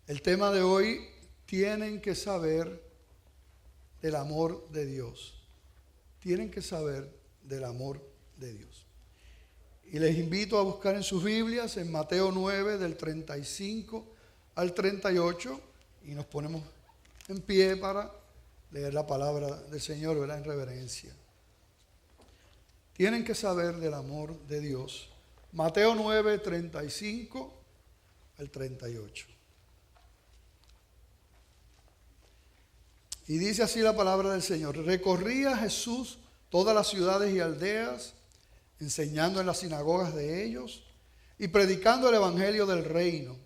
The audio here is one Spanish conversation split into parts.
El tema de hoy: tienen que saber del amor de Dios. Tienen que saber del amor de Dios. Y les invito a buscar en sus Biblias en Mateo 9 del 35 al 38 y nos ponemos en pie para leer la palabra del Señor, ¿verdad?, en reverencia. Tienen que saber del amor de Dios. Mateo 9, 35 al 38. Y dice así la palabra del Señor: recorría Jesús todas las ciudades y aldeas, enseñando en las sinagogas de ellos y predicando el evangelio del reino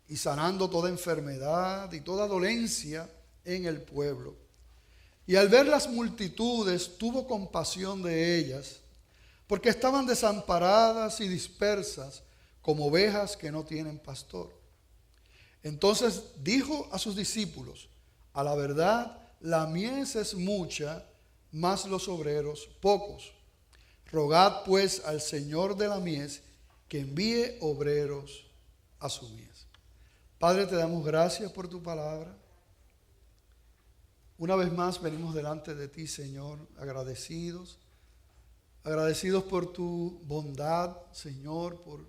y sanando toda enfermedad y toda dolencia en el pueblo. Y al ver las multitudes tuvo compasión de ellas, porque estaban desamparadas y dispersas como ovejas que no tienen pastor. Entonces dijo a sus discípulos: a la verdad, la mies es mucha, mas los obreros pocos. Rogad pues al Señor de la mies que envíe obreros a su mies. Padre, te damos gracias por tu palabra. Una vez más venimos delante de ti, Señor, agradecidos por tu bondad, Señor, por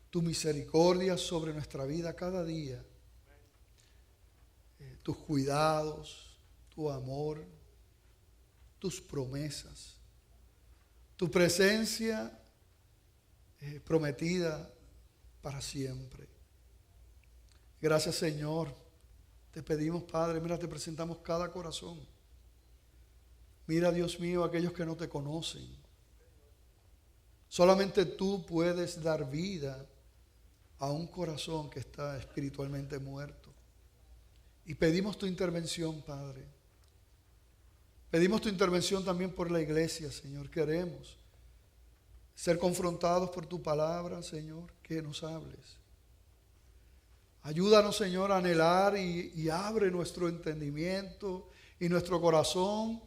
tu misericordia sobre nuestra vida cada día, tus cuidados, tu amor, tus promesas, tu presencia prometida para siempre. Gracias, Señor. Te pedimos, Padre, mira, te presentamos cada corazón. Mira, Dios mío, aquellos que no te conocen. Solamente tú puedes dar vida a un corazón que está espiritualmente muerto. Y pedimos tu intervención, Padre. Pedimos tu intervención también por la iglesia, Señor. Queremos ser confrontados por tu palabra, Señor, que nos hables. Ayúdanos, Señor, a anhelar y abre nuestro entendimiento y nuestro corazón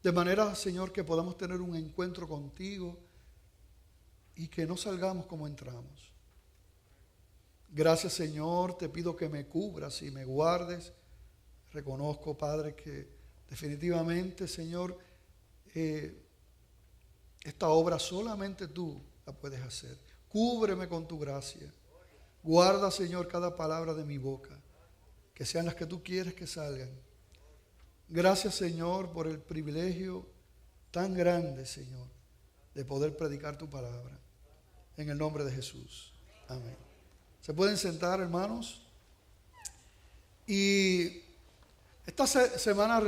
de manera, Señor, que podamos tener un encuentro contigo y que no salgamos como entramos. Gracias, Señor, te pido que me cubras y me guardes. Reconozco, Padre, que definitivamente, Señor, esta obra solamente tú la puedes hacer. Cúbreme con tu gracia. Guarda, Señor, cada palabra de mi boca, que sean las que tú quieres que salgan. Gracias, Señor, por el privilegio tan grande, Señor, de poder predicar tu palabra. En el nombre de Jesús. Amén. ¿Se pueden sentar, hermanos? Y esta semana hemos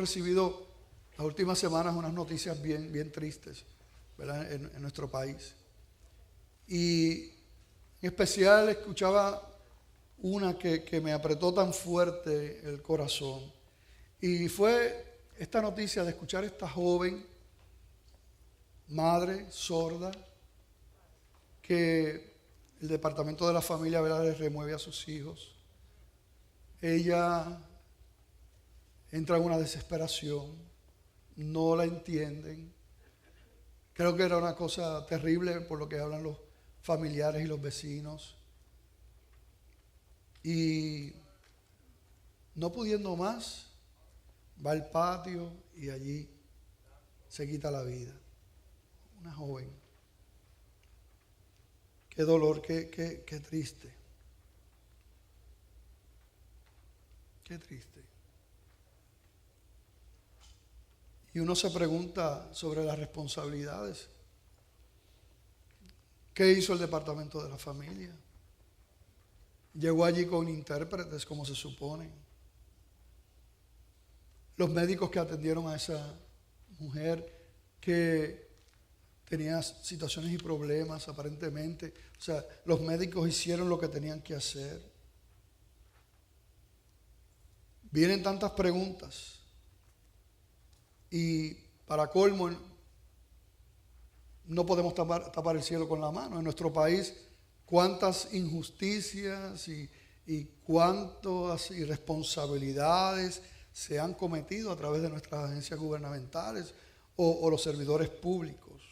recibido las últimas semanas unas noticias bien tristes, ¿verdad?, en nuestro país. Y en especial escuchaba una que me apretó tan fuerte el corazón. Y fue esta noticia de escuchar a esta joven madre sorda que el departamento de la familia, ¿verdad?, le remueve a sus hijos. Ella entra en una desesperación, no la entienden. Creo que era una cosa terrible por lo que hablan los familiares y los vecinos. Y no pudiendo más, va al patio y allí se quita la vida. Una joven. Qué dolor, qué triste. Qué triste. Y uno se pregunta sobre las responsabilidades. ¿Qué hizo el departamento de la familia? Llegó allí con intérpretes, como se supone. Los médicos que atendieron a esa mujer que tenía situaciones y problemas aparentemente. O sea, los médicos hicieron lo que tenían que hacer. Vienen tantas preguntas. Y para colmo, no podemos tapar el cielo con la mano. En nuestro país, cuántas injusticias y cuántas irresponsabilidades se han cometido a través de nuestras agencias gubernamentales o los servidores públicos.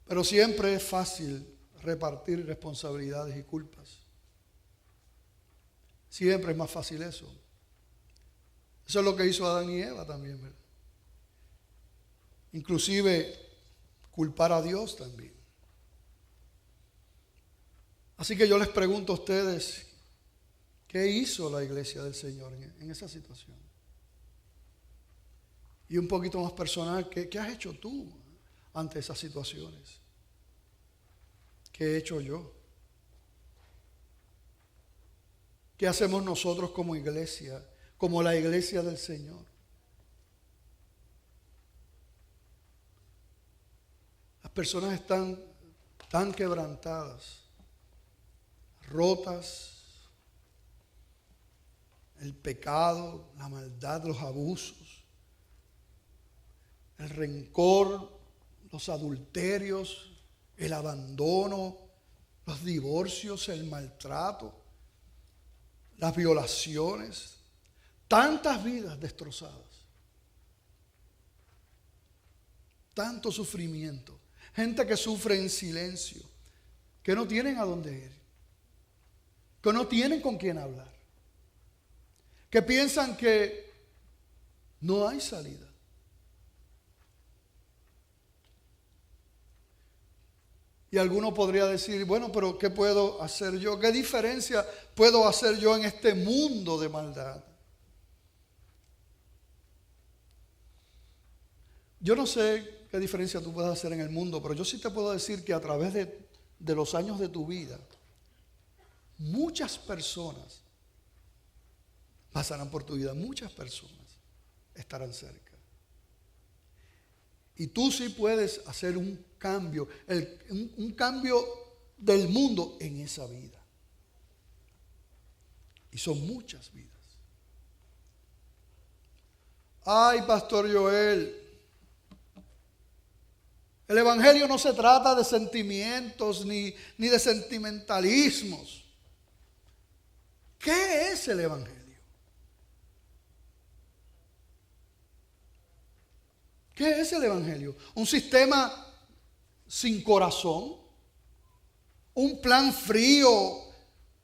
Pero siempre es fácil repartir responsabilidades y culpas. Siempre es más fácil eso. Eso es lo que hizo Adán y Eva también, ¿verdad? Inclusive culpar a Dios también. Así que yo les pregunto a ustedes, ¿qué hizo la iglesia del Señor en esa situación? Y un poquito más personal, ¿qué has hecho tú ante esas situaciones? ¿Qué he hecho yo? ¿Qué hacemos nosotros como iglesia, como la iglesia del Señor? Las personas están tan quebrantadas, rotas, el pecado, la maldad, los abusos, el rencor, los adulterios, el abandono, los divorcios, el maltrato, las violaciones, tantas vidas destrozadas, tanto sufrimiento, gente que sufre en silencio, que no tienen a dónde ir, que no tienen con quién hablar, que piensan que no hay salida. Y alguno podría decir, bueno, pero ¿qué puedo hacer yo? ¿Qué diferencia puedo hacer yo en este mundo de maldad? Yo no sé qué diferencia tú puedes hacer en el mundo, pero yo sí te puedo decir que a través de los años de tu vida, muchas personas pasarán por tu vida, muchas personas estarán cerca. Y tú sí puedes hacer un cambio, un cambio del mundo en esa vida. Y son muchas vidas. Ay, Pastor Joel, el Evangelio no se trata de sentimientos ni de sentimentalismos. ¿Qué es el Evangelio? ¿Qué es el Evangelio? ¿Un sistema sin corazón? ¿Un plan frío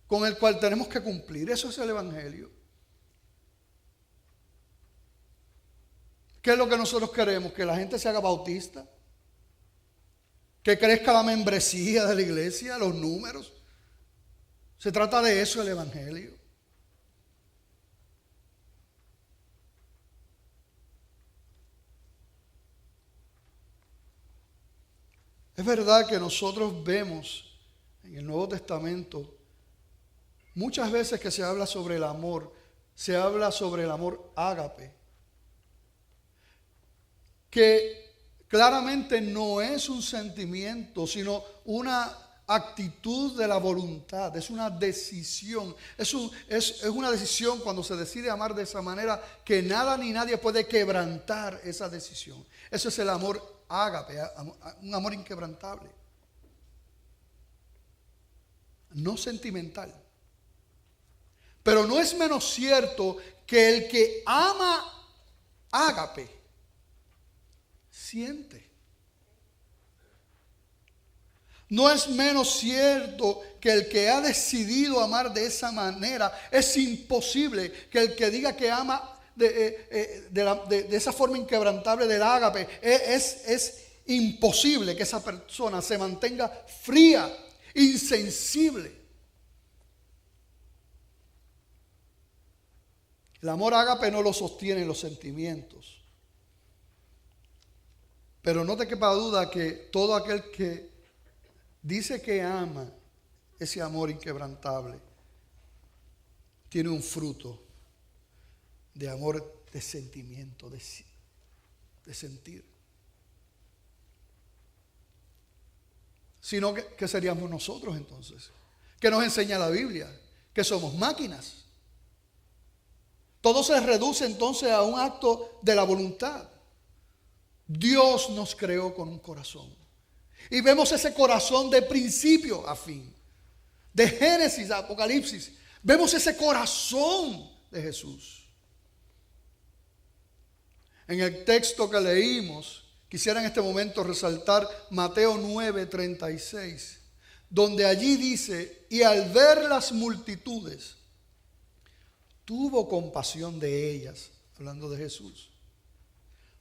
con el cual tenemos que cumplir? Eso es el Evangelio. ¿Qué es lo que nosotros queremos? ¿Que la gente se haga bautista? ¿Que crezca la membresía de la iglesia? ¿Los números? ¿Se trata de eso el Evangelio? Es verdad que nosotros vemos en el Nuevo Testamento muchas veces que se habla sobre el amor, se habla sobre el amor ágape, que claramente no es un sentimiento, sino una actitud de la voluntad, es una decisión, es una decisión cuando se decide amar de esa manera que nada ni nadie puede quebrantar esa decisión. Eso es el amor ágape, un amor inquebrantable, no sentimental. Pero no es menos cierto que el que ama ágape siente. No es menos cierto que el que ha decidido amar de esa manera, es imposible que el que diga que ama de esa forma inquebrantable del ágape, es imposible que esa persona se mantenga fría, insensible. El amor ágape no lo sostiene los sentimientos. Pero no te quepa duda que todo aquel que dice que ama ese amor inquebrantable tiene un fruto de amor, de sentimiento, de sentir. Sino que seríamos nosotros entonces. ¿Qué nos enseña la Biblia? Que somos máquinas. Todo se reduce entonces a un acto de la voluntad. Dios nos creó con un corazón. Y vemos ese corazón de principio a fin. De Génesis a Apocalipsis. Vemos ese corazón de Jesús. En el texto que leímos, quisiera en este momento resaltar Mateo 9:36. donde allí dice, y al ver las multitudes, tuvo compasión de ellas, hablando de Jesús,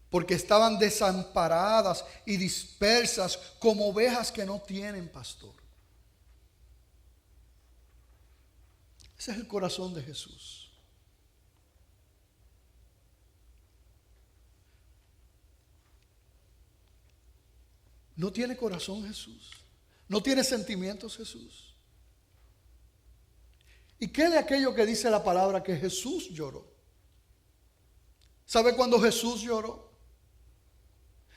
porque estaban desamparadas y dispersas como ovejas que no tienen pastor. Ese es el corazón de Jesús. ¿No tiene corazón Jesús? ¿No tiene sentimientos Jesús? ¿Y qué de aquello que dice la palabra que Jesús lloró? ¿Sabe cuándo Jesús lloró?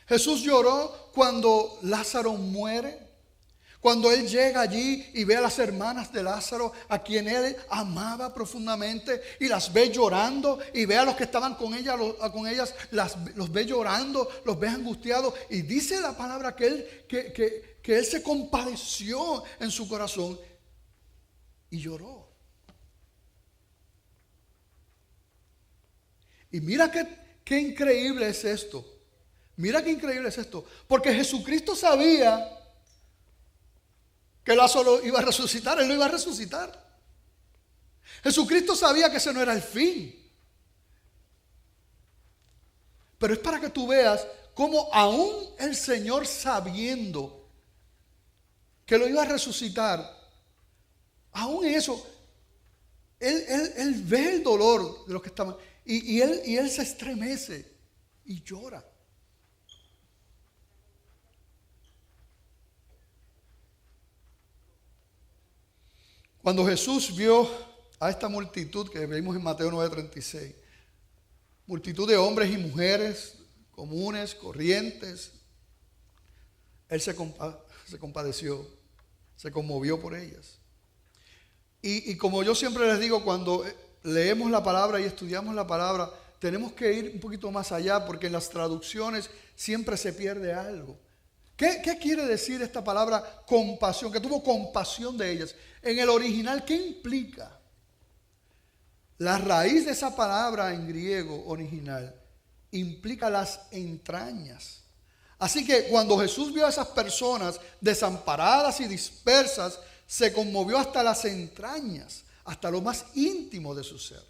Jesús lloró cuando Lázaro muere. Cuando Él llega allí y ve a las hermanas de Lázaro, a quien Él amaba profundamente, y las ve llorando, y ve a los que estaban con ellas, los ve llorando, los ve angustiados, y dice la palabra que Él se compadeció en su corazón y lloró. Y mira qué increíble es esto. Mira qué increíble es esto. Porque Jesucristo sabía que Lázaro iba a resucitar. Él lo iba a resucitar. Jesucristo sabía que ese no era el fin. Pero es para que tú veas cómo aún el Señor, sabiendo que lo iba a resucitar, aún en eso, Él ve el dolor de los que estaban. Y él se estremece y llora. Cuando Jesús vio a esta multitud que vimos en Mateo 9:36, multitud de hombres y mujeres comunes, corrientes, Él se compadeció, se conmovió por ellas. Y como yo siempre les digo, cuando leemos la palabra y estudiamos la palabra, tenemos que ir un poquito más allá, porque en las traducciones siempre se pierde algo. ¿Qué quiere decir esta palabra compasión? Que tuvo compasión de ellas. En el original, ¿qué implica? La raíz de esa palabra en griego original implica las entrañas. Así que cuando Jesús vio a esas personas desamparadas y dispersas, se conmovió hasta las entrañas, hasta lo más íntimo de su ser.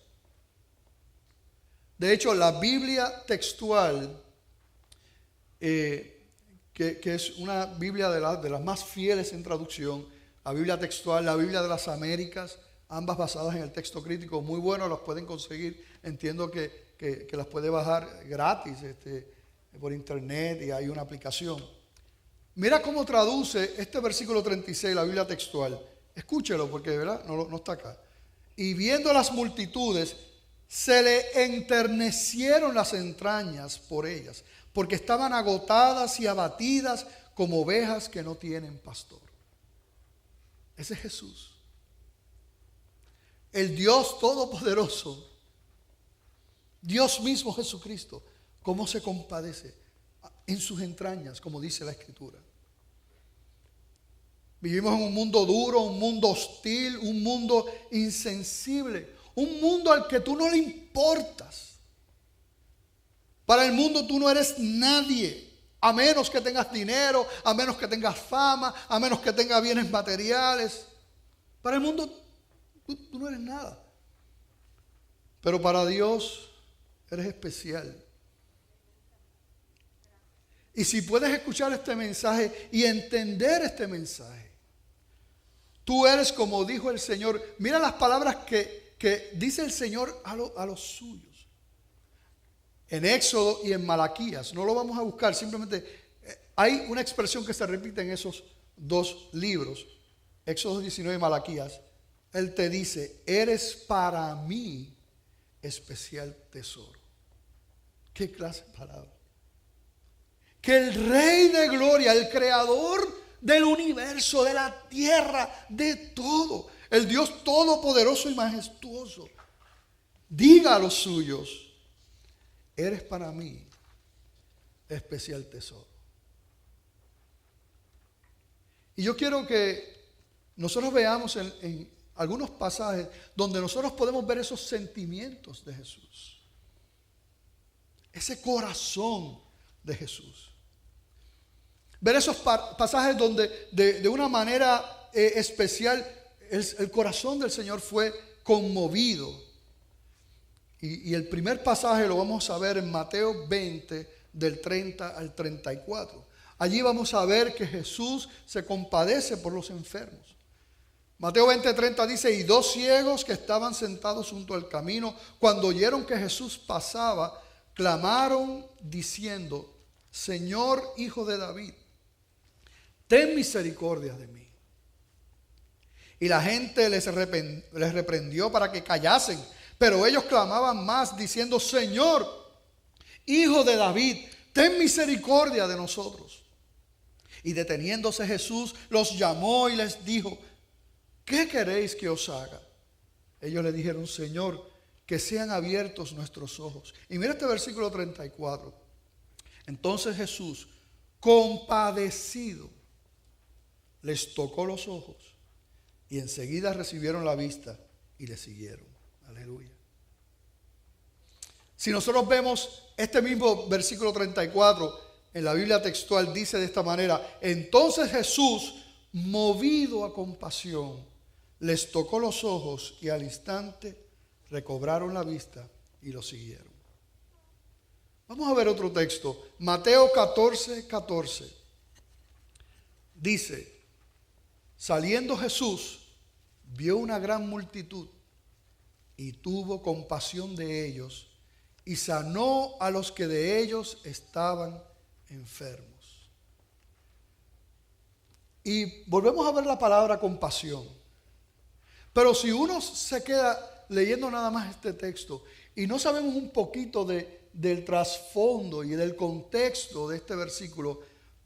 De hecho, la Biblia textual, que es una Biblia de las más fieles en traducción, la Biblia textual, la Biblia de las Américas, ambas basadas en el texto crítico, muy bueno, las pueden conseguir. Entiendo que las puede bajar gratis por internet, y hay una aplicación. Mira cómo traduce este versículo 36, la Biblia textual. Escúchelo, porque de verdad no está acá. Y viendo las multitudes, se le enternecieron las entrañas por ellas, porque estaban agotadas y abatidas como ovejas que no tienen pastor. Ese es Jesús. El Dios Todopoderoso, Dios mismo Jesucristo, cómo se compadece en sus entrañas, como dice la Escritura. Vivimos en un mundo duro, un mundo hostil, un mundo insensible, un mundo al que tú no le importas. Para el mundo tú no eres nadie, a menos que tengas dinero, a menos que tengas fama, a menos que tengas bienes materiales. Para el mundo tú no eres nada. Pero para Dios eres especial. Y si puedes escuchar este mensaje y entender este mensaje, tú eres como dijo el Señor. Mira las palabras que dice el Señor a los suyos. En Éxodo y en Malaquías. No lo vamos a buscar, simplemente hay una expresión que se repite en esos dos libros, Éxodo 19 y Malaquías. Él te dice, eres para mí especial tesoro. ¿Qué clase de palabra? Que el Rey de Gloria, el Creador del universo, de la tierra, de todo, el Dios todopoderoso y majestuoso, diga a los suyos, eres para mí especial tesoro. Y yo quiero que nosotros veamos en algunos pasajes donde nosotros podemos ver esos sentimientos de Jesús, ese corazón de Jesús. Ver esos pasajes donde de una manera especial, el corazón del Señor fue conmovido. Y el primer pasaje lo vamos a ver en Mateo 20, del 30 al 34. Allí vamos a ver que Jesús se compadece por los enfermos. Mateo 20:30 dice: y dos ciegos que estaban sentados junto al camino, cuando oyeron que Jesús pasaba, clamaron diciendo: Señor, Hijo de David, ten misericordia de mí. Y la gente les reprendió para que callasen, pero ellos clamaban más diciendo: Señor, Hijo de David, ten misericordia de nosotros. Y deteniéndose Jesús los llamó y les dijo: ¿qué queréis que os haga? Ellos le dijeron: Señor, que sean abiertos nuestros ojos. Y mira este versículo 34. Entonces Jesús, compadecido, les tocó los ojos y enseguida recibieron la vista y le siguieron. Aleluya. Si nosotros vemos este mismo versículo 34 en la Biblia textual, dice de esta manera: entonces Jesús, movido a compasión, les tocó los ojos y al instante recobraron la vista y lo siguieron. Vamos a ver otro texto. Mateo 14:14. Dice: saliendo Jesús, vio una gran multitud y tuvo compasión de ellos y sanó a los que de ellos estaban enfermos. Y volvemos a ver la palabra compasión. Pero si uno se queda leyendo nada más este texto y no sabemos un poquito del trasfondo y del contexto de este versículo,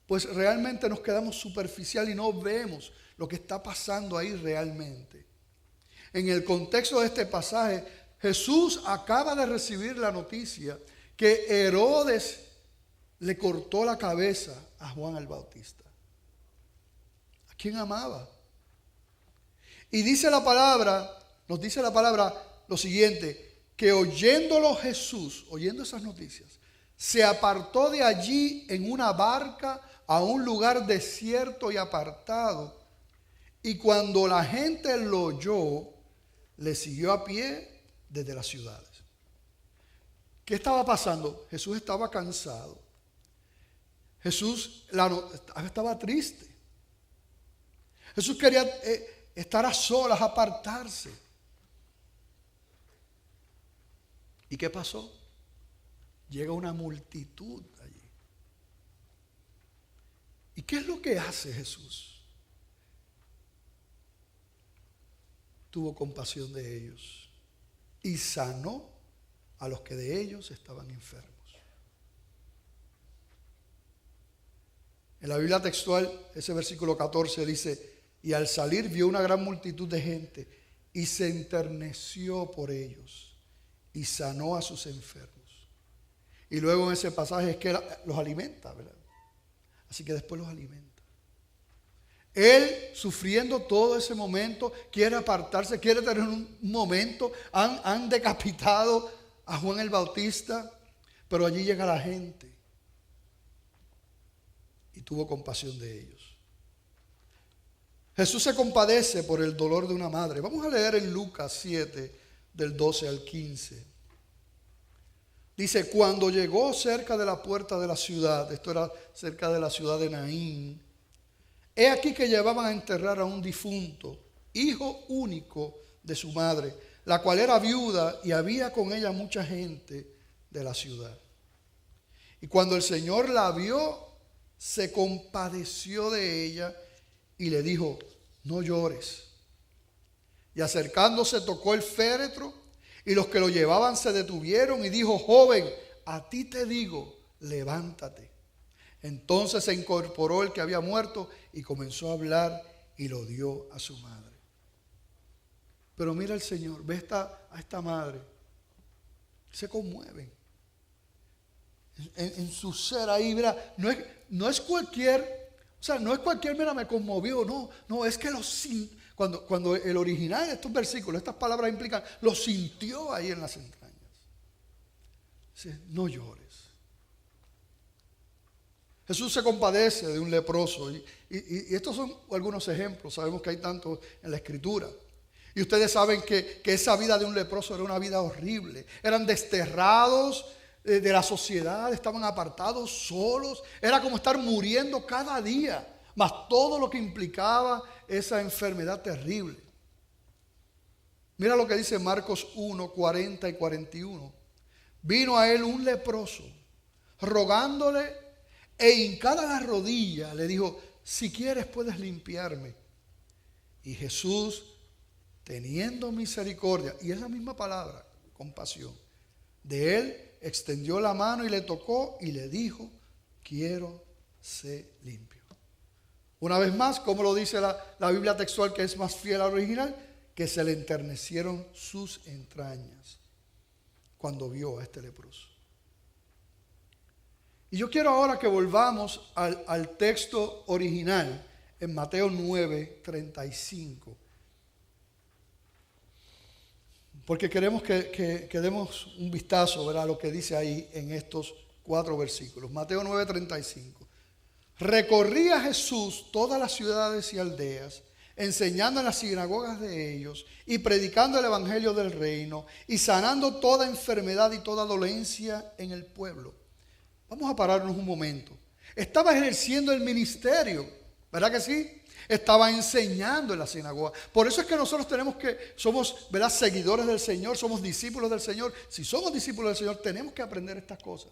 pues realmente nos quedamos superficial y no vemos lo que está pasando ahí realmente. En el contexto de este pasaje, Jesús acaba de recibir la noticia que Herodes le cortó la cabeza a Juan el Bautista, a quien amaba. Y dice la palabra, nos dice la palabra lo siguiente: que oyéndolo Jesús, oyendo esas noticias, se apartó de allí en una barca a un lugar desierto y apartado. Y cuando la gente lo oyó, le siguió a pie desde las ciudades. ¿Qué estaba pasando? Jesús estaba cansado. Jesús estaba triste. Jesús quería estar a solas, apartarse. ¿Y qué pasó? Llega una multitud allí. ¿Y qué es lo que hace Jesús? Tuvo compasión de ellos y sanó a los que de ellos estaban enfermos. En la Biblia textual, ese versículo 14 dice: y al salir vio una gran multitud de gente y se enterneció por ellos y sanó a sus enfermos. Y luego en ese pasaje es que los alimenta, ¿verdad? Así que después los alimenta. Él, sufriendo todo ese momento, quiere apartarse, quiere tener un momento. Han decapitado a Juan el Bautista, pero allí llega la gente y tuvo compasión de ellos. Jesús se compadece por el dolor de una madre. Vamos a leer en Lucas 7, del 12 al 15. Dice: cuando llegó cerca de la puerta de la ciudad, esto era cerca de la ciudad de Naín, he aquí que llevaban a enterrar a un difunto, hijo único de su madre, la cual era viuda y había con ella mucha gente de la ciudad. Y cuando el Señor la vio, se compadeció de ella y le dijo: no llores. Y acercándose tocó el féretro y los que lo llevaban se detuvieron y dijo: joven, a ti te digo, levántate. Entonces se incorporó el que había muerto y comenzó a hablar y lo dio a su madre. Pero mira el Señor, ve a esta madre, se conmueven en su ser ahí. Mira, no es cualquier, o sea, no es cualquier, mira, me conmovió, no, es que cuando el original de estos versículos, estas palabras implican, lo sintió ahí en las entrañas. Dice: no llores. Jesús se compadece de un leproso. Y estos son algunos ejemplos. Sabemos que hay tantos en la Escritura. Y ustedes saben que esa vida de un leproso era una vida horrible. Eran desterrados de la sociedad, estaban apartados, solos. Era como estar muriendo cada día, más todo lo que implicaba esa enfermedad terrible. Mira lo que dice Marcos 1, 40 y 41. Vino a él un leproso, rogándole e hincada la rodilla, le dijo: si quieres puedes limpiarme. Y Jesús, teniendo misericordia, y es la misma palabra, compasión, de él extendió la mano y le tocó y le dijo: quiero ser limpio. Una vez más, como lo dice la Biblia textual, que es más fiel al original, que se le enternecieron sus entrañas cuando vio a este leproso. Y yo quiero ahora que volvamos al texto original en Mateo 9, 35. Porque queremos que demos un vistazo, ¿verdad?, a lo que dice ahí en estos 4 versículos. Mateo 9, 35. Recorría Jesús todas las ciudades y aldeas, enseñando en las sinagogas de ellos y predicando el evangelio del reino y sanando toda enfermedad y toda dolencia en el pueblo. Vamos a pararnos un momento. Estaba ejerciendo el ministerio, ¿verdad que sí? Estaba enseñando en la sinagoga. Por eso es que nosotros somos, ¿verdad?, seguidores del Señor, somos discípulos del Señor. Si somos discípulos del Señor, tenemos que aprender estas cosas.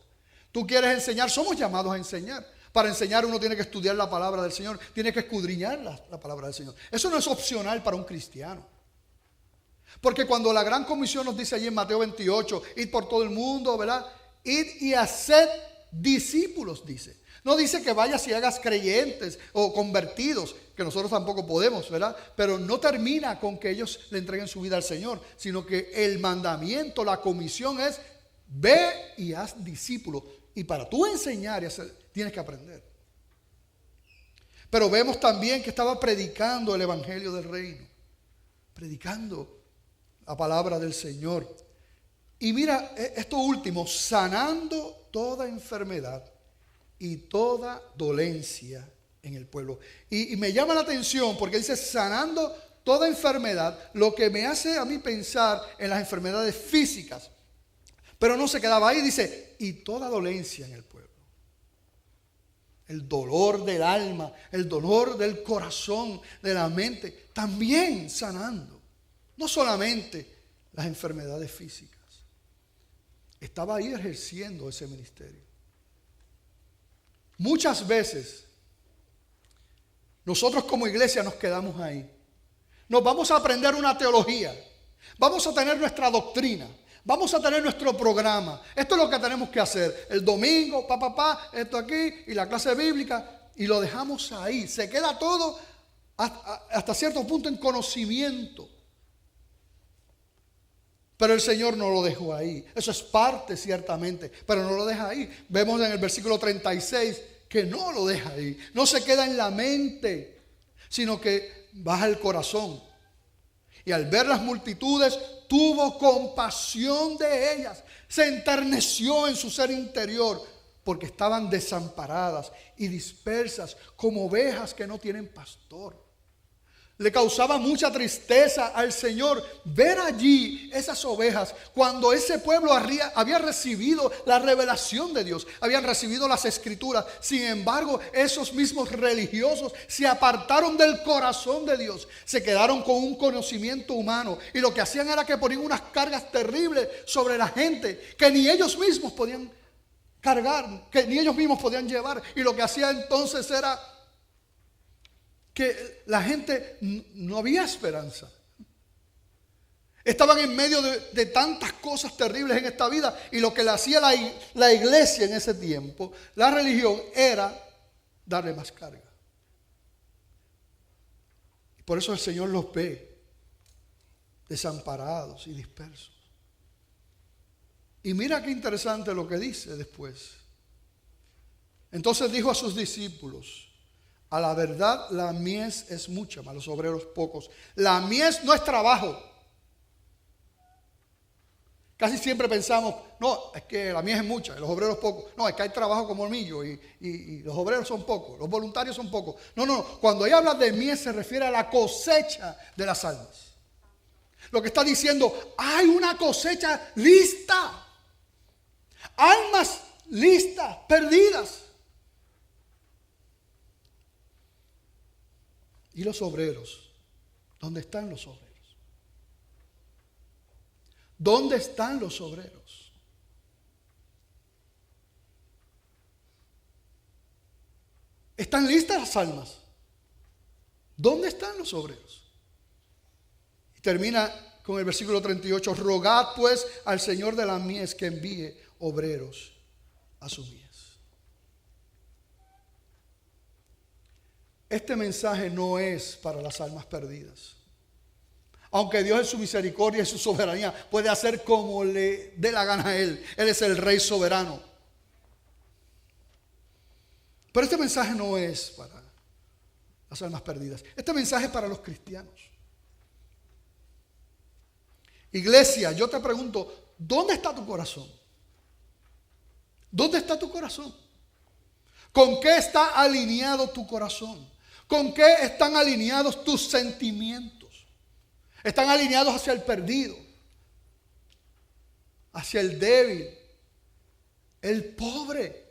Tú quieres enseñar, somos llamados a enseñar. Para enseñar uno tiene que estudiar la palabra del Señor, tiene que escudriñar la palabra del Señor. Eso no es opcional para un cristiano. Porque cuando la gran comisión nos dice allí en Mateo 28, id por todo el mundo, ¿verdad? Id y haced discípulos, dice. No dice que vayas y hagas creyentes o convertidos, que nosotros tampoco podemos, ¿verdad? Pero no termina con que ellos le entreguen su vida al Señor, sino que el mandamiento, la comisión es: ve y haz discípulos. Y para tú enseñar y hacer, tienes que aprender. Pero vemos también que estaba predicando el evangelio del reino, predicando la palabra del Señor. Y mira esto último: sanando toda enfermedad y toda dolencia en el pueblo. Y me llama la atención porque dice sanando toda enfermedad, lo que me hace a mí pensar en las enfermedades físicas. Pero no se quedaba ahí, dice, y toda dolencia en el pueblo. El dolor del alma, el dolor del corazón, de la mente, también sanando. No solamente las enfermedades físicas. Estaba ahí ejerciendo ese ministerio. Muchas veces nosotros como iglesia nos quedamos ahí. Nos vamos a aprender una teología. Vamos a tener nuestra doctrina. Vamos a tener nuestro programa. Esto es lo que tenemos que hacer. El domingo, esto aquí y la clase bíblica. Y lo dejamos ahí. Se queda todo hasta cierto punto en conocimiento. Pero el Señor no lo dejó ahí. Eso es parte ciertamente, pero no lo deja ahí. Vemos en el versículo 36 que no lo deja ahí. No se queda en la mente, sino que baja el corazón. Y al ver las multitudes, tuvo compasión de ellas. Se enterneció en su ser interior, porque estaban desamparadas y dispersas como ovejas que no tienen pastor. Le causaba mucha tristeza al Señor ver allí esas ovejas cuando ese pueblo había recibido la revelación de Dios, habían recibido las escrituras. Sin embargo, esos mismos religiosos se apartaron del corazón de Dios, se quedaron con un conocimiento humano y lo que hacían era que ponían unas cargas terribles sobre la gente que ni ellos mismos podían cargar, que ni ellos mismos podían llevar. Y lo que hacía entonces era que la gente no había esperanza. Estaban en medio de tantas cosas terribles en esta vida, y lo que le hacía la iglesia en ese tiempo, la religión, era darle más carga. Y por eso el Señor los ve desamparados y dispersos. Y mira qué interesante lo que dice después. Entonces dijo a sus discípulos: a la verdad, la mies es mucha, mas los obreros pocos. La mies no es trabajo. Casi siempre pensamos, no, es que la mies es mucha, los obreros pocos. No, es que hay trabajo como hormillo y los obreros son pocos, los voluntarios son pocos. No, no, cuando ella habla de mies se refiere a la cosecha de las almas. Lo que está diciendo, hay una cosecha lista. Almas listas, perdidas. ¿Y los obreros? ¿Dónde están los obreros? ¿Dónde están los obreros? ¿Están listas las almas? ¿Dónde están los obreros? Y termina con el versículo 38. Rogad pues al Señor de la mies que envíe obreros a su mies. Este mensaje no es para las almas perdidas. Aunque Dios en su misericordia y su soberanía puede hacer como le dé la gana a Él. Él es el Rey soberano. Pero este mensaje no es para las almas perdidas. Este mensaje es para los cristianos. Iglesia, yo te pregunto, ¿dónde está tu corazón? ¿Dónde está tu corazón? ¿Con qué está alineado tu corazón? ¿Con qué están alineados tus sentimientos? Están alineados hacia el perdido, hacia el débil, el pobre.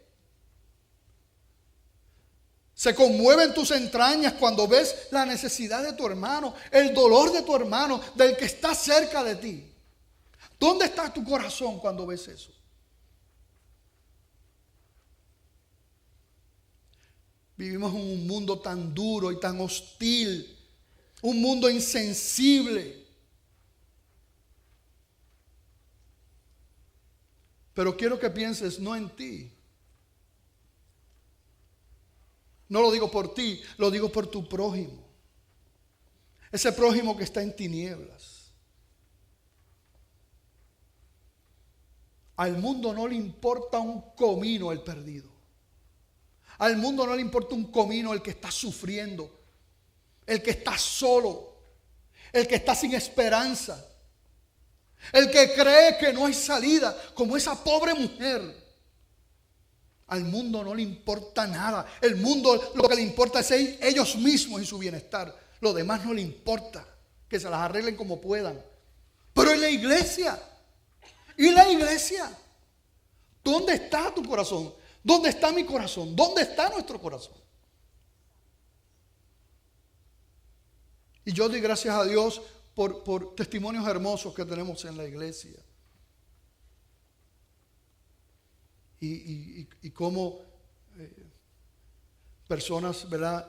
Se conmueven tus entrañas cuando ves la necesidad de tu hermano, el dolor de tu hermano, del que está cerca de ti. ¿Dónde está tu corazón cuando ves eso? Vivimos en un mundo tan duro y tan hostil. Un mundo insensible. Pero quiero que pienses no en ti. No lo digo por ti, lo digo por tu prójimo. Ese prójimo que está en tinieblas. Al mundo no le importa un comino el perdido. Al mundo no le importa un comino el que está sufriendo. El que está solo, el que está sin esperanza, el que cree que no hay salida, como esa pobre mujer. Al mundo no le importa nada. El mundo lo que le importa es ellos mismos y su bienestar. Lo demás no le importa, que se las arreglen como puedan. Pero en la iglesia, ¿y la iglesia? ¿Dónde está tu corazón? ¿Dónde está mi corazón? ¿Dónde está nuestro corazón? Y yo doy gracias a Dios por testimonios hermosos que tenemos en la iglesia. Y cómo personas, ¿verdad?,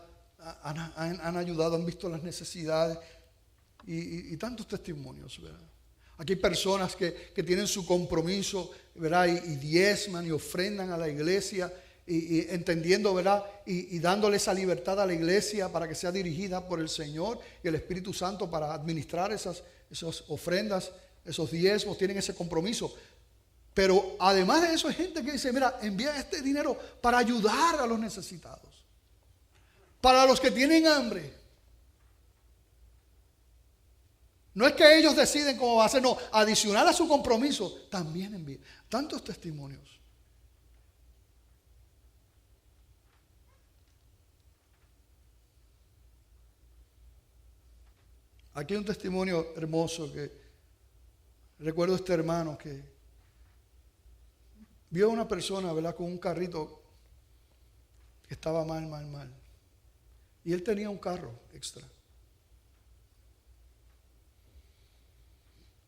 han ayudado, han visto las necesidades y tantos testimonios, ¿verdad? Aquí hay personas que tienen su compromiso, ¿verdad?, y diezman y ofrendan a la iglesia. Y entendiendo, ¿verdad? Y dándole esa libertad a la iglesia para que sea dirigida por el Señor y el Espíritu Santo para administrar esas ofrendas, esos diezmos, tienen ese compromiso. Pero además de eso hay gente que dice, mira, envía este dinero para ayudar a los necesitados, para los que tienen hambre. No es que ellos deciden cómo va a ser, no, adicional a su compromiso, también envía. Tantos testimonios. Aquí hay un testimonio hermoso que recuerdo este hermano que vio a una persona, ¿verdad?, con un carrito que estaba mal. Y él tenía un carro extra.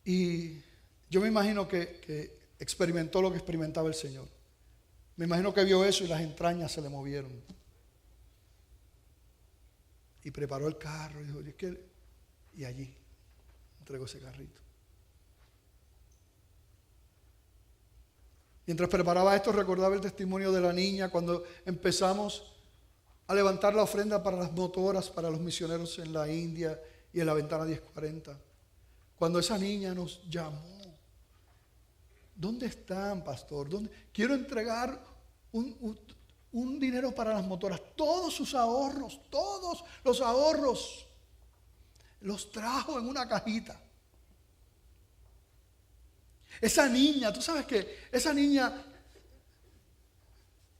Y yo me imagino que experimentó lo que experimentaba el Señor. Me imagino que vio eso y las entrañas se le movieron. Y preparó el carro y dijo, y allí entregó ese carrito. Mientras preparaba esto, recordaba el testimonio de la niña cuando empezamos a levantar la ofrenda para las motoras, para los misioneros en la India y en la ventana 1040. Cuando esa niña nos llamó, ¿dónde están, pastor? Quiero entregar un dinero para las motoras. Todos sus ahorros, todos los ahorros, los trajo en una cajita. Esa niña, tú sabes que esa niña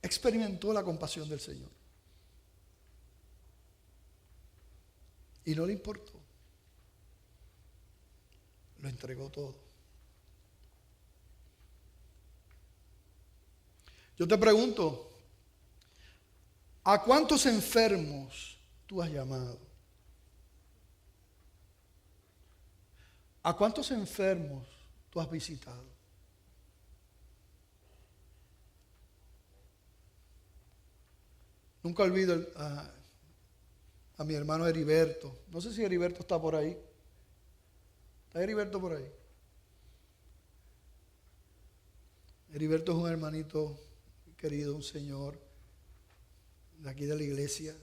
experimentó la compasión del Señor. Y no le importó. Lo entregó todo. Yo te pregunto, ¿a cuántos enfermos tú has llamado? ¿A cuántos enfermos tú has visitado? Nunca olvido a mi hermano Heriberto. No sé si Heriberto está por ahí. ¿Está Heriberto por ahí? Heriberto es un hermanito querido, un señor de aquí de la iglesia.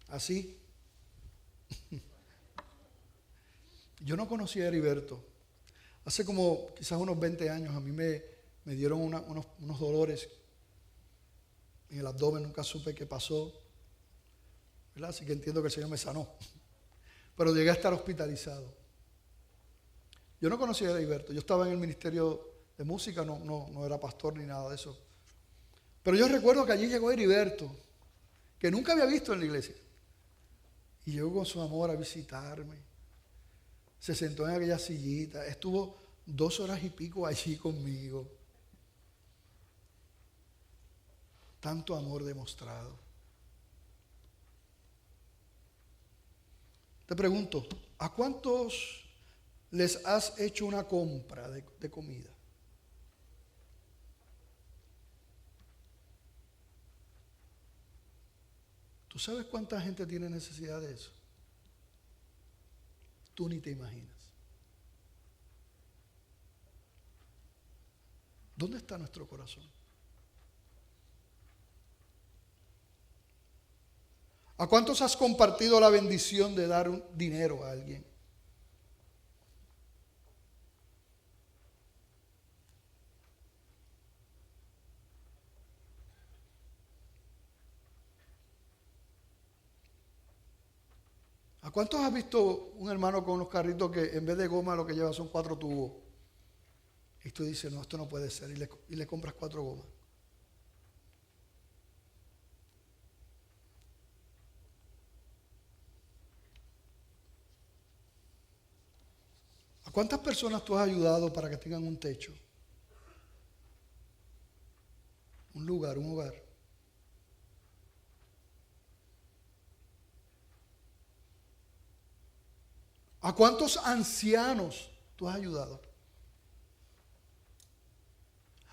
Así. Yo no conocía a Heriberto. Hace como quizás unos 20 años a mí me dieron unos dolores en el abdomen, nunca supe qué pasó, ¿verdad? Así que entiendo que el Señor me sanó. Pero llegué a estar hospitalizado. Yo no conocía a Heriberto, yo estaba en el ministerio de música, no era pastor ni nada de eso. Pero yo recuerdo que allí llegó Heriberto, que nunca había visto en la iglesia. Y llegó con su amor a visitarme. Se sentó en aquella sillita, estuvo 2 horas y pico allí conmigo. Tanto amor demostrado. Te pregunto, ¿a cuántos les has hecho una compra de comida? ¿Tú sabes cuánta gente tiene necesidad de eso? Tú ni te imaginas. ¿Dónde está nuestro corazón? ¿A cuántos has compartido la bendición de dar dinero a alguien? ¿A cuántos has visto un hermano con unos carritos que en vez de goma lo que lleva son 4 tubos? Y tú dices, no, esto no puede ser, y le compras 4 gomas. ¿A cuántas personas tú has ayudado para que tengan un techo? Un lugar, un hogar. ¿A cuántos ancianos tú has ayudado?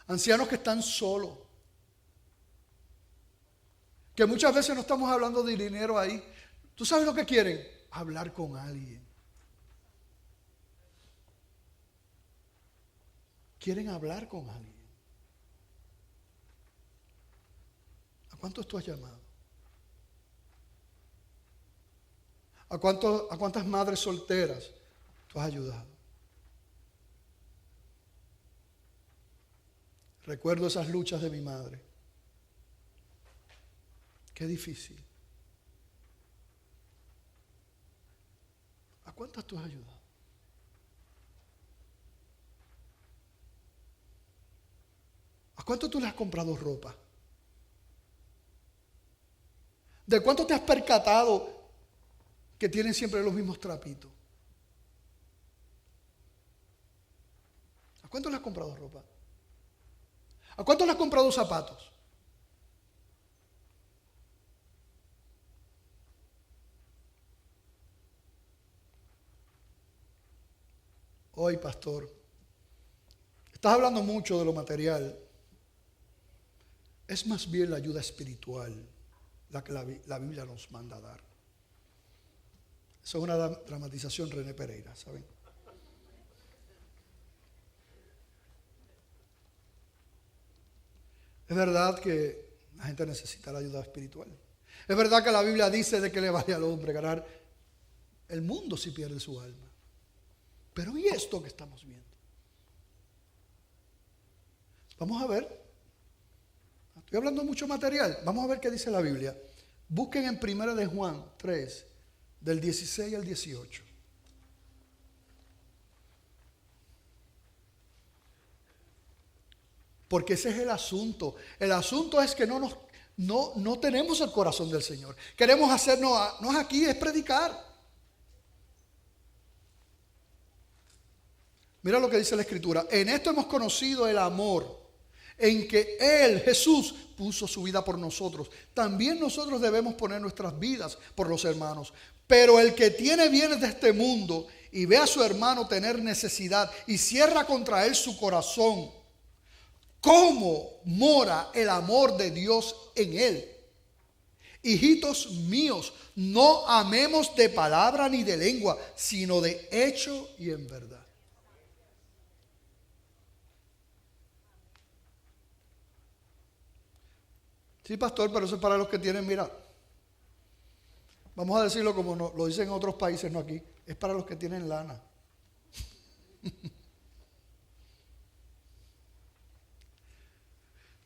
Ancianos que están solos. Que muchas veces no estamos hablando de dinero ahí. ¿Tú sabes lo que quieren? Hablar con alguien. Quieren hablar con alguien. ¿A cuántos tú has llamado? ¿A cuántas madres solteras tú has ayudado? Recuerdo esas luchas de mi madre. Qué difícil. ¿A cuántas tú has ayudado? ¿A cuánto tú le has comprado ropa? ¿De cuánto te has percatado que tienen siempre los mismos trapitos? ¿A cuánto le has comprado ropa? ¿A cuánto le has comprado zapatos? Hoy, pastor, estás hablando mucho de lo material. Es más bien la ayuda espiritual la que la Biblia nos manda a dar. Eso es una dramatización René Pereira, ¿saben? Es verdad que la gente necesita la ayuda espiritual. Es verdad que la Biblia dice de que le vale al hombre ganar el mundo si pierde su alma. Pero ¿y esto que estamos viendo? Vamos a ver. Estoy hablando mucho material. Vamos a ver qué dice la Biblia. Busquen en 1 de Juan 3, del 16 al 18. Porque ese es el asunto. El asunto es que no tenemos el corazón del Señor. Queremos hacernos, no es aquí, es predicar. Mira lo que dice la Escritura. En esto hemos conocido el amor, en que Él, Jesús, puso su vida por nosotros. También nosotros debemos poner nuestras vidas por los hermanos. Pero el que tiene bienes de este mundo y ve a su hermano tener necesidad y cierra contra él su corazón, ¿cómo mora el amor de Dios en él? Hijitos míos, no amemos de palabra ni de lengua, sino de hecho y en verdad. Sí, pastor, pero eso es para los que tienen, mira, vamos a decirlo como lo dicen en otros países, no aquí, es para los que tienen lana.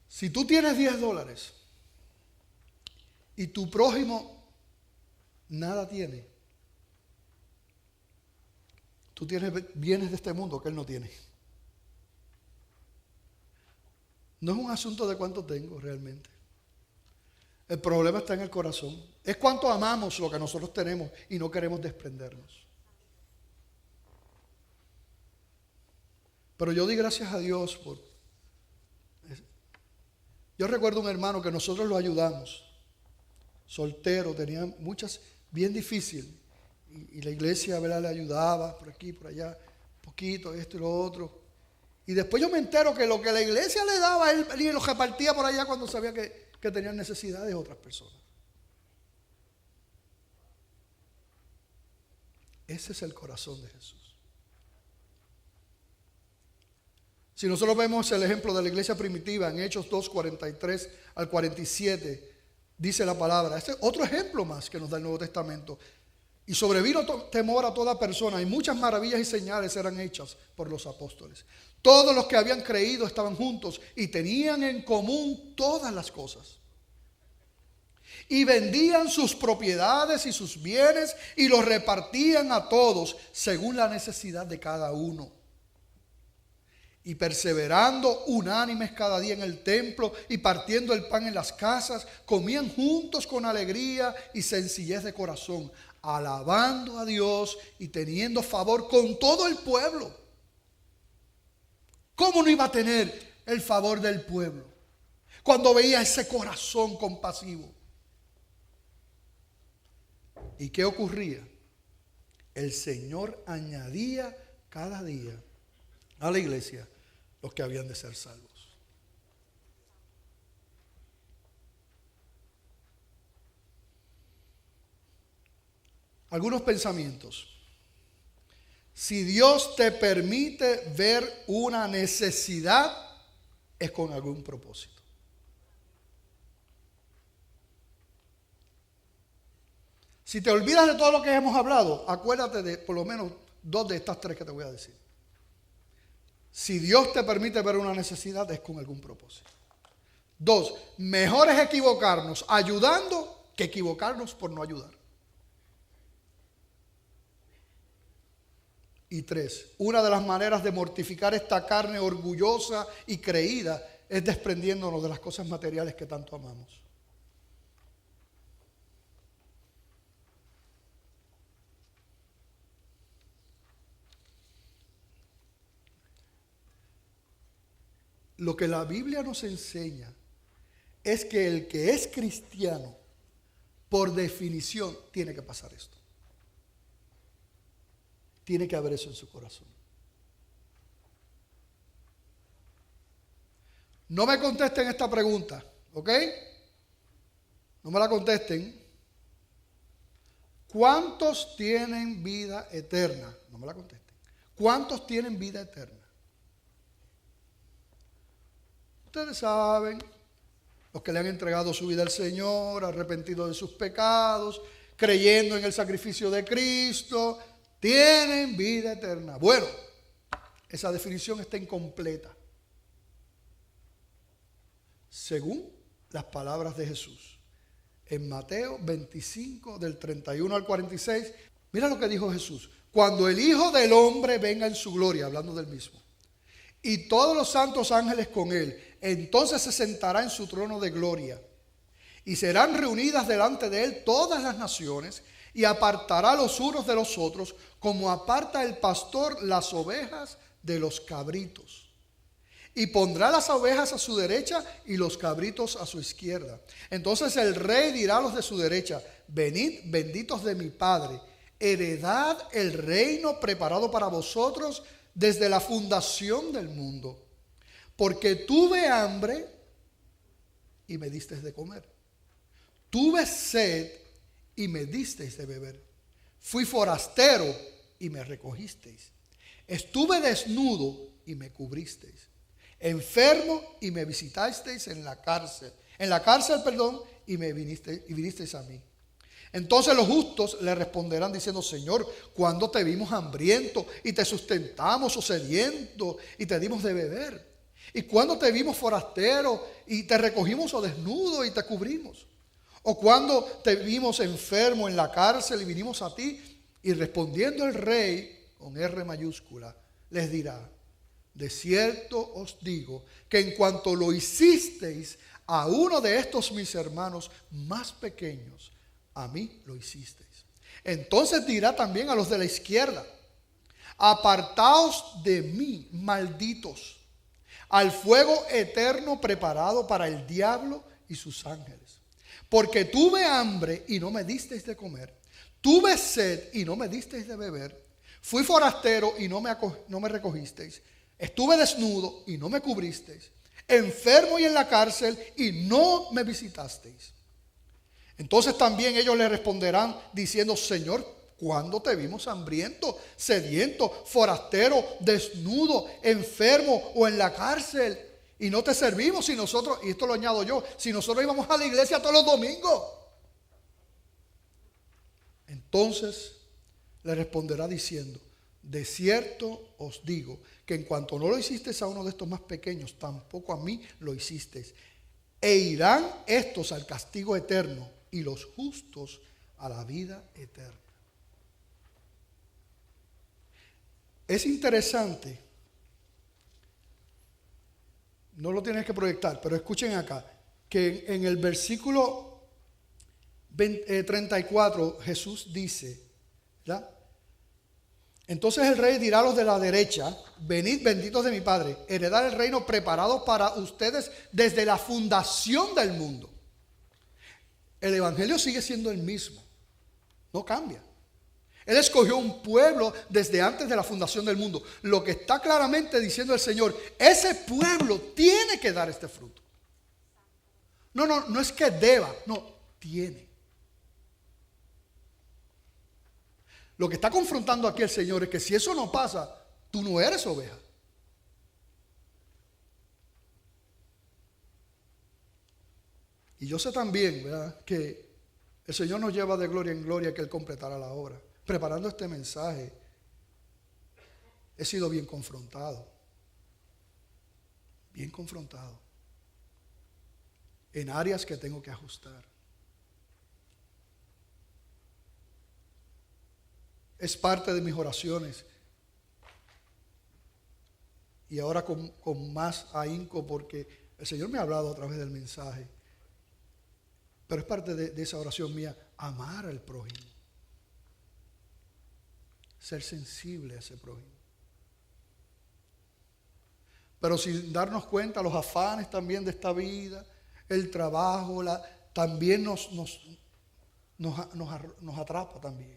Si tú tienes $10 y tu prójimo nada tiene, tú tienes bienes de este mundo que él no tiene. No es un asunto de cuánto tengo realmente. El problema está en el corazón. Es cuánto amamos lo que nosotros tenemos y no queremos desprendernos. Pero yo di gracias a Dios por... Yo recuerdo un hermano que nosotros lo ayudamos, soltero, tenía muchas, bien difícil. Y la iglesia, ¿verdad?, le ayudaba por aquí, por allá, poquito, esto y lo otro. Y después yo me entero que lo que la iglesia le daba, él lo repartía por allá cuando sabía que tenían necesidades de otras personas. Ese es el corazón de Jesús. Si nosotros vemos el ejemplo de la iglesia primitiva en Hechos 2, 43 al 47, dice la palabra. Este es otro ejemplo más que nos da el Nuevo Testamento. Y sobrevino temor a toda persona, y muchas maravillas y señales eran hechas por los apóstoles. Todos los que habían creído estaban juntos y tenían en común todas las cosas. Y vendían sus propiedades y sus bienes y los repartían a todos según la necesidad de cada uno. Y perseverando unánimes cada día en el templo y partiendo el pan en las casas, comían juntos con alegría y sencillez de corazón, alabando a Dios y teniendo favor con todo el pueblo. ¿Cómo no iba a tener el favor del pueblo cuando veía ese corazón compasivo? ¿Y qué ocurría? El Señor añadía cada día a la iglesia los que habían de ser salvos. Algunos pensamientos. Si Dios te permite ver una necesidad, es con algún propósito. Si te olvidas de todo lo que hemos hablado, acuérdate de por lo menos 2 de estas 3 que te voy a decir. Si Dios te permite ver una necesidad, es con algún propósito. 2, mejor es equivocarnos ayudando que equivocarnos por no ayudar. Y 3, una de las maneras de mortificar esta carne orgullosa y creída es desprendiéndonos de las cosas materiales que tanto amamos. Lo que la Biblia nos enseña es que el que es cristiano, por definición, tiene que pasar esto. Tiene que haber eso en su corazón. No me contesten esta pregunta, ¿ok? No me la contesten. ¿Cuántos tienen vida eterna? No me la contesten. ¿Cuántos tienen vida eterna? Ustedes saben, los que le han entregado su vida al Señor, arrepentidos de sus pecados, creyendo en el sacrificio de Cristo, tienen vida eterna. Bueno, esa definición está incompleta. Según las palabras de Jesús. En Mateo 25, del 31 al 46, mira lo que dijo Jesús. Cuando el Hijo del Hombre venga en su gloria, hablando del mismo, y todos los santos ángeles con él. Entonces se sentará en su trono de gloria. Y serán reunidas delante de él todas las naciones, y apartará los unos de los otros, como aparta el pastor las ovejas de los cabritos. Y pondrá las ovejas a su derecha y los cabritos a su izquierda. Entonces el rey dirá a los de su derecha: venid, benditos de mi Padre, heredad el reino preparado para vosotros desde la fundación del mundo. Porque tuve hambre y me disteis de comer. Tuve sed y me disteis de beber. Fui forastero y me recogisteis. Estuve desnudo y me cubristeis. Enfermo y me visitasteis en la cárcel. Y vinisteis a mí. Entonces los justos le responderán diciendo: Señor, ¿cuándo te vimos hambriento y te sustentamos, o sediento y te dimos de beber? ¿Y cuándo te vimos forastero y te recogimos, o desnudo y te cubrimos? ¿O cuando te vimos enfermo en la cárcel y vinimos a ti? Y respondiendo el rey, con R mayúscula, les dirá: de cierto os digo que en cuanto lo hicisteis a uno de estos mis hermanos más pequeños, a mí lo hicisteis. Entonces dirá también a los de la izquierda: apartaos de mí, malditos, al fuego eterno preparado para el diablo y sus ángeles. Porque tuve hambre y no me disteis de comer. Tuve sed y no me disteis de beber. Fui forastero y no me recogisteis. Estuve desnudo y no me cubristeis. Enfermo y en la cárcel y no me visitasteis. Entonces también ellos le responderán diciendo: Señor, ¿cuándo te vimos hambriento, sediento, forastero, desnudo, enfermo o en la cárcel y no te servimos? Si nosotros, y esto lo añado yo, si nosotros íbamos a la iglesia todos los domingos. Entonces le responderá diciendo: de cierto os digo que en cuanto no lo hicisteis a uno de estos más pequeños, tampoco a mí lo hicisteis. E irán estos al castigo eterno y los justos a la vida eterna. Es interesante, no lo tienes que proyectar, pero escuchen acá, que en el versículo 34 Jesús dice, ¿verdad? Entonces el rey dirá a los de la derecha: venid, benditos de mi Padre, heredad el reino preparado para ustedes desde la fundación del mundo. El evangelio sigue siendo el mismo, no cambia. Él escogió un pueblo desde antes de la fundación del mundo. Lo que está claramente diciendo el Señor: ese pueblo tiene que dar este fruto. No es que deba, no, tiene. Lo que está confrontando aquí el Señor es que si eso no pasa, tú no eres oveja. Y yo sé también, ¿verdad?, que el Señor nos lleva de gloria en gloria, que Él completará la obra. Preparando este mensaje, he sido bien confrontado en áreas que tengo que ajustar. Es parte de mis oraciones, y ahora con más ahínco, porque el Señor me ha hablado a través del mensaje, pero es parte de esa oración mía: amar al prójimo, ser sensible a ese prójimo. Pero sin darnos cuenta, los afanes también de esta vida, el trabajo, también nos atrapa también.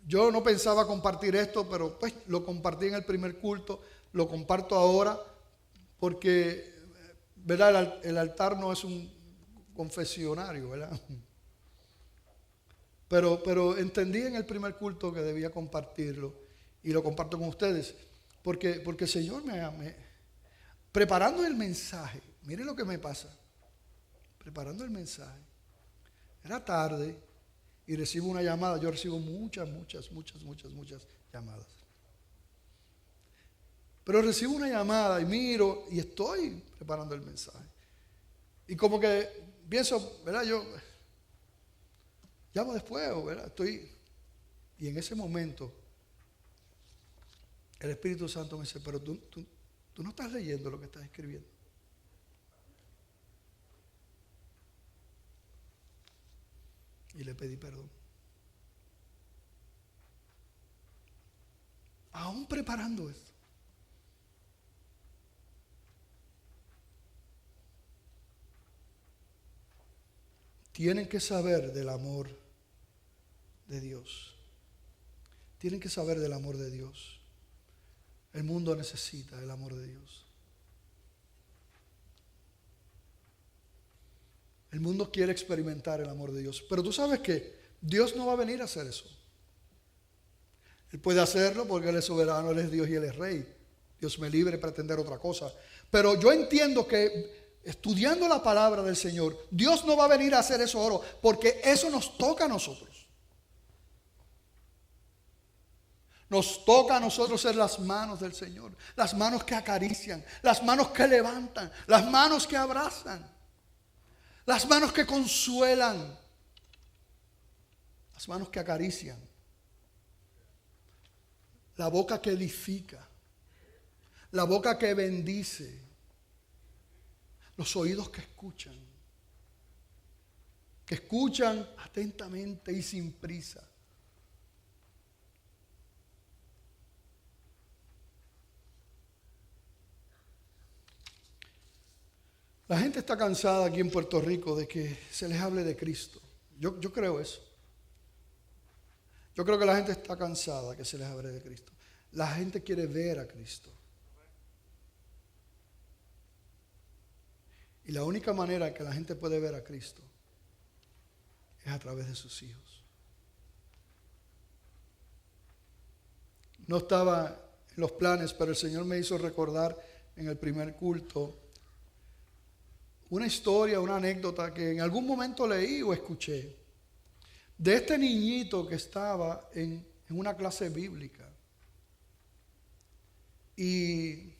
Yo no pensaba compartir esto, pero pues lo compartí en el primer culto, lo comparto ahora, porque, ¿verdad?, el altar no es un confesionario, ¿verdad? Pero entendí en el primer culto que debía compartirlo, y lo comparto con ustedes, porque el Señor preparando el mensaje, miren lo que me pasa, preparando el mensaje, era tarde, y recibo una llamada. Yo recibo muchas llamadas. Pero recibo una llamada y miro y estoy preparando el mensaje. Y como que pienso, ¿verdad?, yo llamo después, ¿verdad? Y en ese momento el Espíritu Santo me dice, pero tú no estás leyendo lo que estás escribiendo. Y le pedí perdón. Aún preparando esto. Tienen que saber del amor de Dios. Tienen que saber del amor de Dios. El mundo necesita el amor de Dios. El mundo quiere experimentar el amor de Dios. Pero tú sabes que Dios no va a venir a hacer eso. Él puede hacerlo porque Él es soberano, Él es Dios y Él es Rey. Dios me libre de pretender otra cosa. Pero yo entiendo que estudiando la palabra del Señor, Dios no va a venir a hacer eso ahora, porque eso nos toca a nosotros. Nos toca a nosotros ser las manos del Señor, las manos que acarician, las manos que levantan, las manos que abrazan, las manos que consuelan, las manos que acarician, la boca que edifica, la boca que bendice, los oídos que escuchan atentamente y sin prisa. La gente está cansada aquí en Puerto Rico de que se les hable de Cristo. Yo creo eso. Yo creo que la gente está cansada que se les hable de Cristo. La gente quiere ver a Cristo. Y la única manera que la gente puede ver a Cristo es a través de sus hijos. No estaba en los planes, pero el Señor me hizo recordar en el primer culto una historia, una anécdota que en algún momento leí o escuché de este niñito que estaba en una clase bíblica y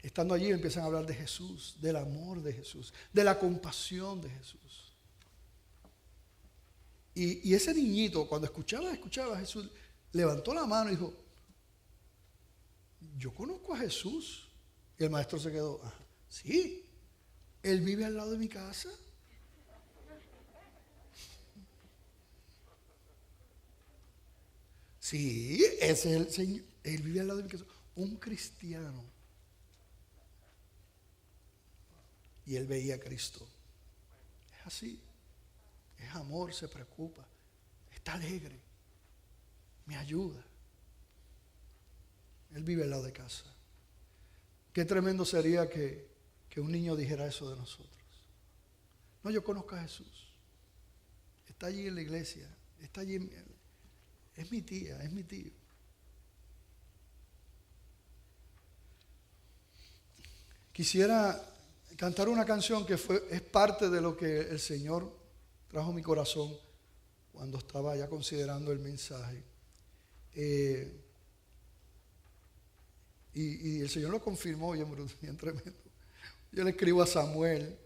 estando allí empiezan a hablar de Jesús, del amor de Jesús, de la compasión de Jesús. Y ese niñito cuando escuchaba a Jesús levantó la mano y dijo, yo conozco a Jesús. Y el maestro se quedó, sí, él vive al lado de mi casa. Sí, ese es el Señor, él vive al lado de mi casa. Un cristiano. Y él veía a Cristo. Es así. Es amor, se preocupa. Está alegre. Me ayuda. Él vive al lado de casa. Qué tremendo sería que un niño dijera eso de nosotros. No, yo conozco a Jesús. Está allí en la iglesia. Está allí. Es mi tía, es mi tío. Quisiera cantar una canción que es parte de lo que el Señor trajo a mi corazón cuando estaba ya considerando el mensaje. Y el Señor lo confirmó, bien tremendo. Yo le escribo a Samuel,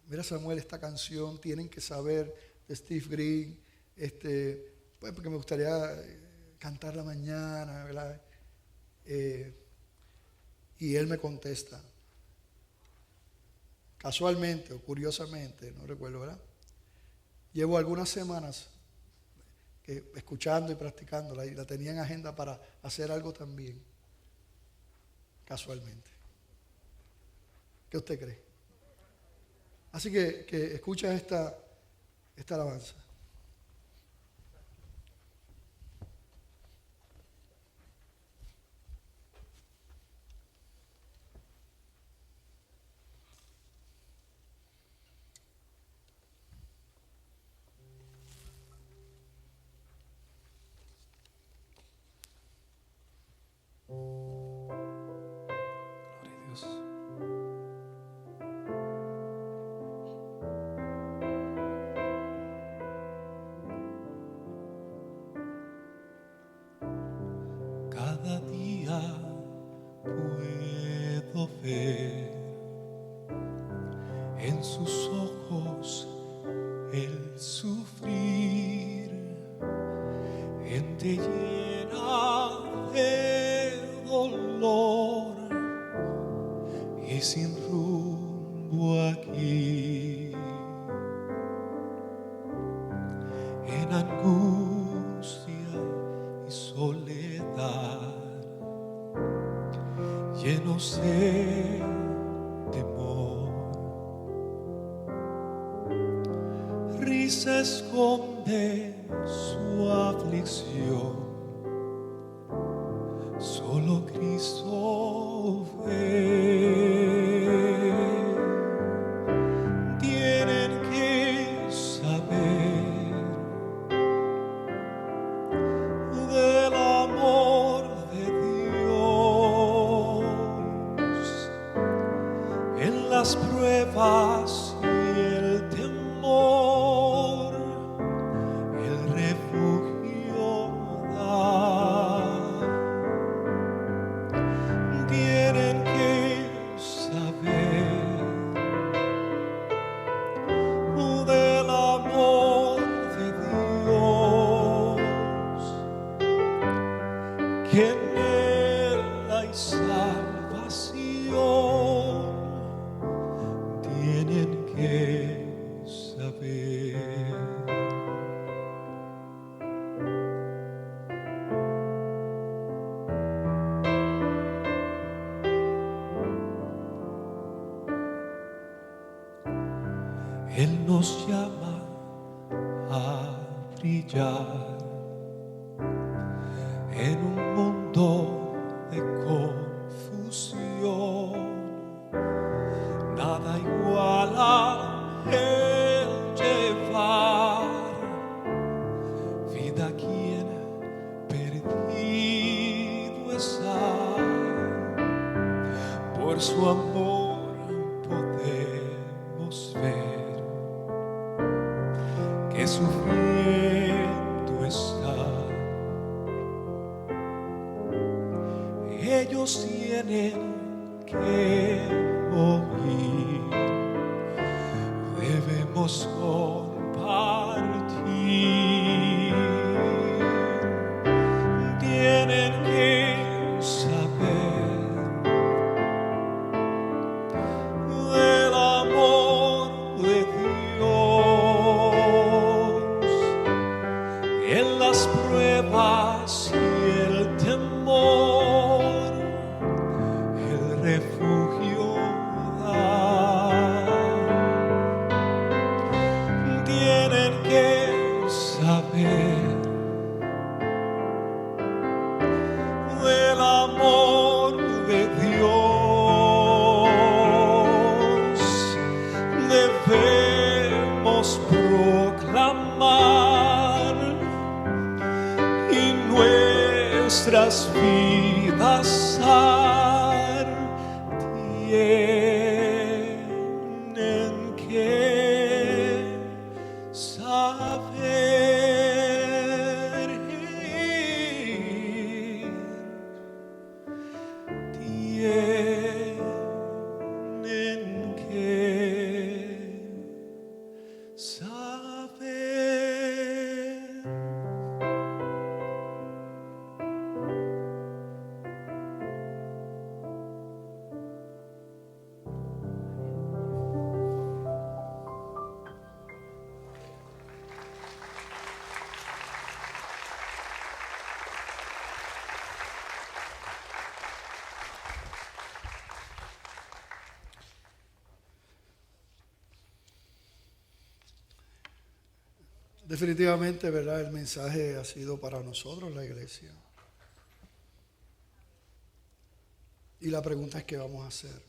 mira Samuel, esta canción tienen que saber de Steve Green, pues porque me gustaría cantarla mañana, ¿verdad? Y él me contesta, casualmente o curiosamente, no recuerdo, ¿verdad? Llevo algunas semanas escuchando y practicándola y la tenía en agenda para hacer algo también, casualmente. ¿Qué usted cree? Así que escucha esta alabanza. Cada día puedo ver en sus ojos el sufrir, en te aquí en angustia y soledad, llenos de temor. Risa esconde su aflicción, solo Cristo ve. Tienen que saber del amor de Dios en las pruebas y el temor, el refugio da. Tienen que saber del amor de Dios, que en Él hay salvación. Tienen que saber. Él nos llama a brillar en un mundo de confusión. Nada igual a Él llevar vida a quien perdido está. Por su amor podemos ver que sufriendo está. Ellos tienen que oír, debemos compartir. Tienen que saber del amor de Dios en las pruebas y el temor, el refugio da. Tienen que saber del amor de Dios. Debemos proclamar y nuestras vidas dar. Tienen que saber. Tienen que saber. Definitivamente, ¿verdad? El mensaje ha sido para nosotros, la iglesia. Y la pregunta es, ¿qué vamos a hacer?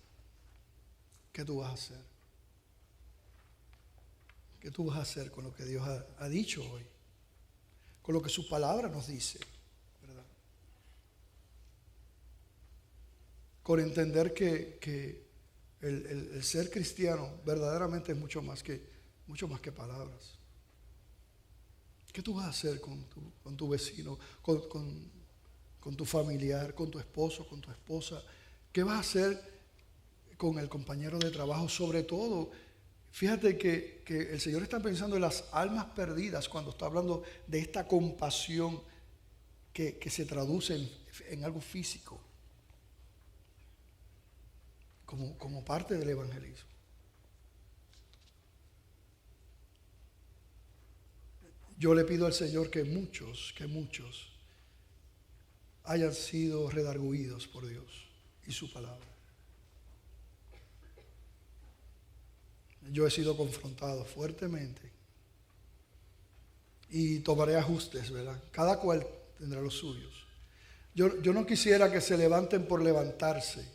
¿Qué tú vas a hacer? ¿Qué tú vas a hacer con lo que Dios ha dicho hoy? Con lo que su palabra nos dice, ¿verdad? Con entender que el ser cristiano verdaderamente es mucho más que palabras. ¿Qué tú vas a hacer con tu vecino, con tu familiar, con tu esposo, con tu esposa? ¿Qué vas a hacer con el compañero de trabajo? Sobre todo, fíjate que el Señor está pensando en las almas perdidas cuando está hablando de esta compasión que se traduce en algo físico, como parte del evangelismo. Yo le pido al Señor que muchos hayan sido redarguidos por Dios y su palabra. Yo he sido confrontado fuertemente y tomaré ajustes, ¿verdad? Cada cual tendrá los suyos. Yo no quisiera que se levanten por levantarse,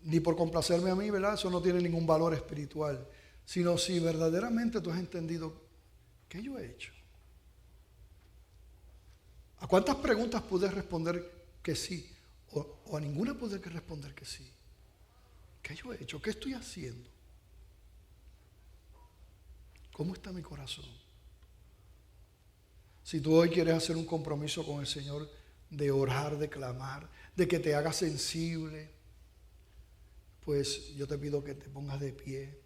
ni por complacerme a mí, ¿verdad? Eso no tiene ningún valor espiritual, sino si verdaderamente tú has entendido qué yo he hecho. ¿A cuántas preguntas pude responder que sí? O a ninguna pude responder que sí. ¿Qué yo he hecho? ¿Qué estoy haciendo? ¿Cómo está mi corazón? Si tú hoy quieres hacer un compromiso con el Señor de orar, de clamar, de que te haga sensible, pues yo te pido que te pongas de pie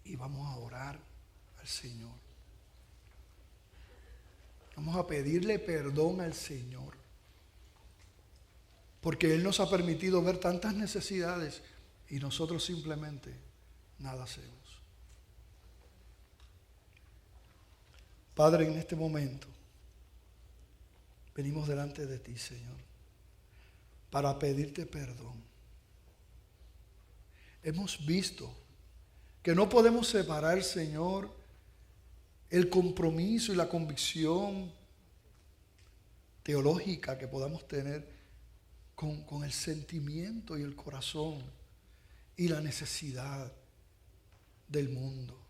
y vamos a orar al Señor. Vamos a pedirle perdón al Señor, porque Él nos ha permitido ver tantas necesidades y nosotros simplemente nada hacemos. Padre, en este momento venimos delante de ti, Señor, para pedirte perdón. Hemos visto que no podemos separar, Señor, el compromiso y la convicción teológica que podamos tener con el sentimiento y el corazón y la necesidad del mundo.